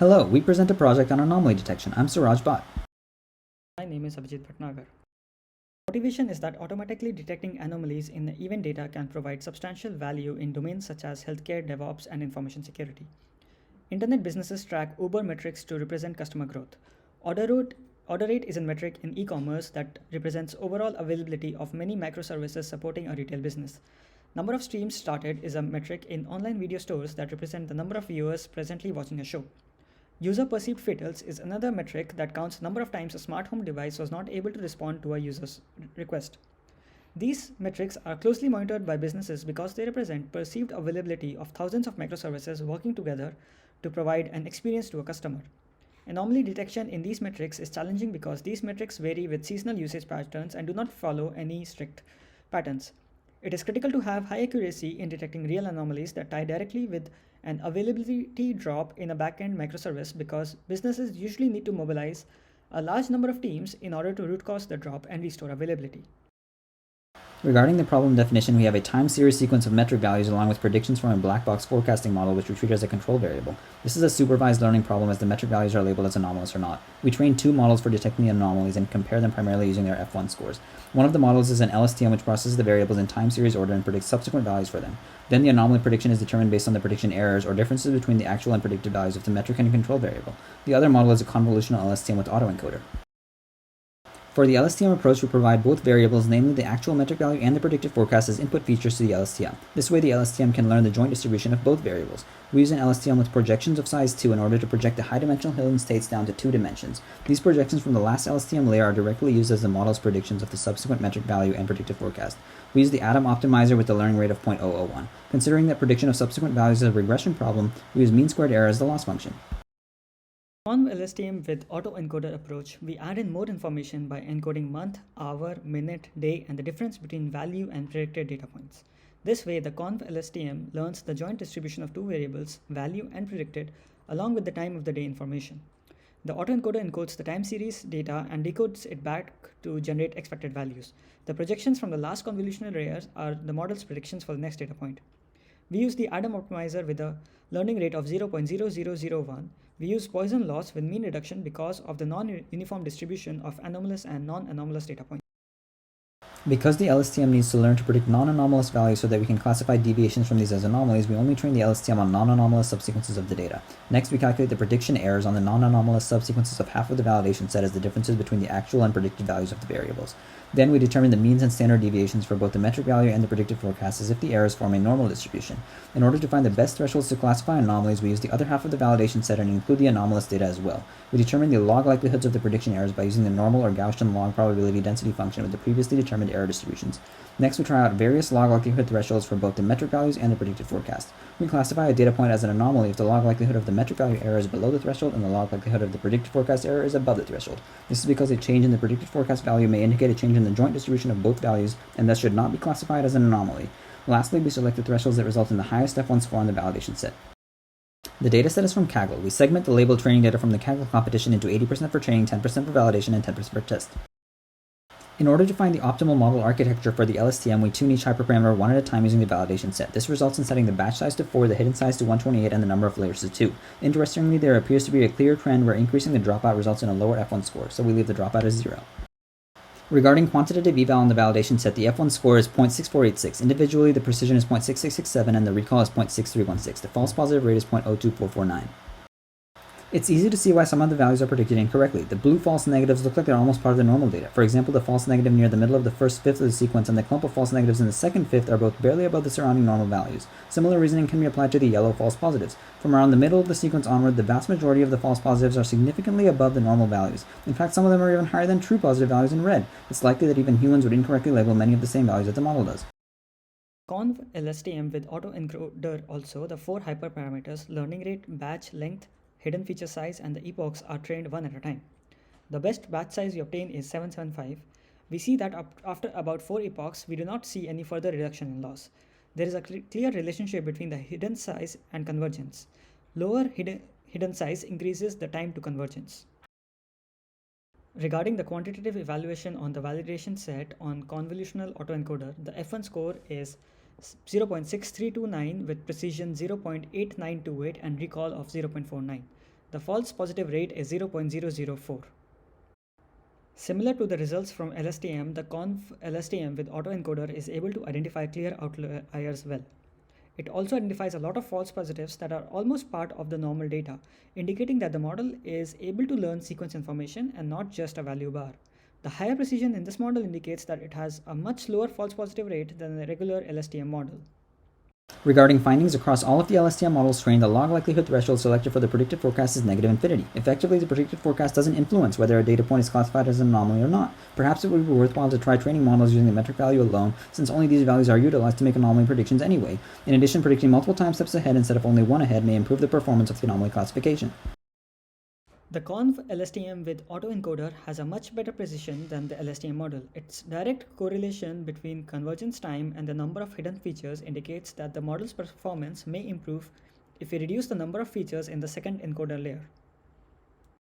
Hello, we present a project on anomaly detection. I'm Suraj Bhatt. My name is Abhijit Bhatnagar. Motivation is that automatically detecting anomalies in the event data can provide substantial value in domains such as healthcare, DevOps, and information security. Internet businesses track Uber metrics to represent customer growth. Order rate is a metric in e-commerce that represents overall availability of many microservices supporting a retail business. Number of streams started is a metric in online video stores that represent the number of viewers presently watching a show. User perceived fiddles is another metric that counts the number of times a smart home device was not able to respond to a user's request. These metrics are closely monitored by businesses because they represent perceived availability of thousands of microservices working together to provide an experience to a customer. Anomaly detection in these metrics is challenging because these metrics vary with seasonal usage patterns and do not follow any strict patterns. It is critical to have high accuracy in detecting real anomalies that tie directly with an availability drop in a backend microservice because businesses usually need to mobilize a large number of teams in order to root cause the drop and restore availability. Regarding the problem definition, we have a time series sequence of metric values along with predictions from a black box forecasting model which we treat as a control variable. This is a supervised learning problem as the metric values are labeled as anomalous or not. We train two models for detecting the anomalies and compare them primarily using their F1 scores. One of the models is an LSTM which processes the variables in time series order and predicts subsequent values for them. Then the anomaly prediction is determined based on the prediction errors or differences between the actual and predicted values of the metric and control variable. The other model is a convolutional LSTM with AutoEncoder. For the LSTM approach, we provide both variables, namely the actual metric value and the predicted forecast, as input features to the LSTM. This way, the LSTM can learn the joint distribution of both variables. We use an LSTM with projections of size 2 in order to project the high-dimensional hidden states down to 2 dimensions. These projections from the last LSTM layer are directly used as the model's predictions of the subsequent metric value and predicted forecast. We use the Atom optimizer with the learning rate of 0.001. Considering that prediction of subsequent values is a regression problem, we use mean squared error as the loss function. On LSTM with AutoEncoder approach, we add in more information by encoding month, hour, minute, day, and the difference between value and predicted data points. This way, the conv LSTM learns the joint distribution of two variables, value and predicted, along with the time of the day information. The autoencoder encodes the time series data and decodes it back to generate expected values. The projections from the last convolutional layers are the model's predictions for the next data point. We use the Atom optimizer with a learning rate of 0.0001. We use Poisson loss with mean reduction because of the non-uniform distribution of anomalous and non-anomalous data points. Because the LSTM needs to learn to predict non-anomalous values so that we can classify deviations from these as anomalies, we only train the LSTM on non-anomalous subsequences of the data. Next, we calculate the prediction errors on the non-anomalous subsequences of half of the validation set as the differences between the actual and predicted values of the variables. Then we determine the means and standard deviations for both the metric value and the predicted forecast as if the errors form a normal distribution. In order to find the best thresholds to classify anomalies, we use the other half of the validation set and include the anomalous data as well. We determine the log likelihoods of the prediction errors by using the normal or Gaussian log probability density function with the previously determined error distributions. Next, we try out various log likelihood thresholds for both the metric values and the predicted forecast. We classify a data point as an anomaly if the log likelihood of the metric value error is below the threshold and the log likelihood of the predicted forecast error is above the threshold. This is because a change in the predicted forecast value may indicate a change in the joint distribution of both values and thus should not be classified as an anomaly. Lastly, we select the thresholds that result in the highest F1 score on the validation set. The dataset is from Kaggle. We segment the labeled training data from the Kaggle competition into 80% for training, 10% for validation, and 10% for test. In order to find the optimal model architecture for the LSTM, we tune each hyperparameter one at a time using the validation set. This results in setting the batch size to 4, the hidden size to 128, and the number of layers to 2. Interestingly, there appears to be a clear trend where increasing the dropout results in a lower F1 score, so we leave the dropout as 0. Regarding quantitative eval on the validation set, the F1 score is 0.6486. Individually, the precision is 0.6667 and the recall is 0.6316. The false positive rate is 0.02449. It's easy to see why some of the values are predicted incorrectly. The blue false negatives look like they're almost part of the normal data. For example, the false negative near the middle of the first fifth of the sequence and the clump of false negatives in the second fifth are both barely above the surrounding normal values. Similar reasoning can be applied to the yellow false positives. From around the middle of the sequence onward, the vast majority of the false positives are significantly above the normal values. In fact, some of them are even higher than true positive values in red. It's likely that even humans would incorrectly label many of the same values that the model does. Conv LSTM with AutoEncoder also, the 4 hyperparameters, learning rate, batch length, hidden feature size, and the epochs are trained one at a time. The best batch size we obtain is 775. We see that after about 4 epochs, we do not see any further reduction in loss. There is a clear relationship between the hidden size and convergence. Lower hidden size increases the time to convergence. Regarding the quantitative evaluation on the validation set on convolutional autoencoder, the F1 score is 0.6329 with precision 0.8928 and recall of 0.49. The false positive rate is 0.004. Similar to the results from LSTM, the conv LSTM with AutoEncoder is able to identify clear outliers well. It also identifies a lot of false positives that are almost part of the normal data, indicating that the model is able to learn sequence information and not just a value bar. The higher precision in this model indicates that it has a much lower false positive rate than the regular LSTM model. Regarding findings across all of the LSTM models trained, the log likelihood threshold selected for the predicted forecast is negative infinity. Effectively, the predicted forecast doesn't influence whether a data point is classified as an anomaly or not. Perhaps it would be worthwhile to try training models using the metric value alone, since only these values are utilized to make anomaly predictions anyway. In addition, predicting multiple time steps ahead instead of only one ahead may improve the performance of the anomaly classification. The conv LSTM with AutoEncoder has a much better precision than the LSTM model. Its direct correlation between convergence time and the number of hidden features indicates that the model's performance may improve if we reduce the number of features in the second encoder layer.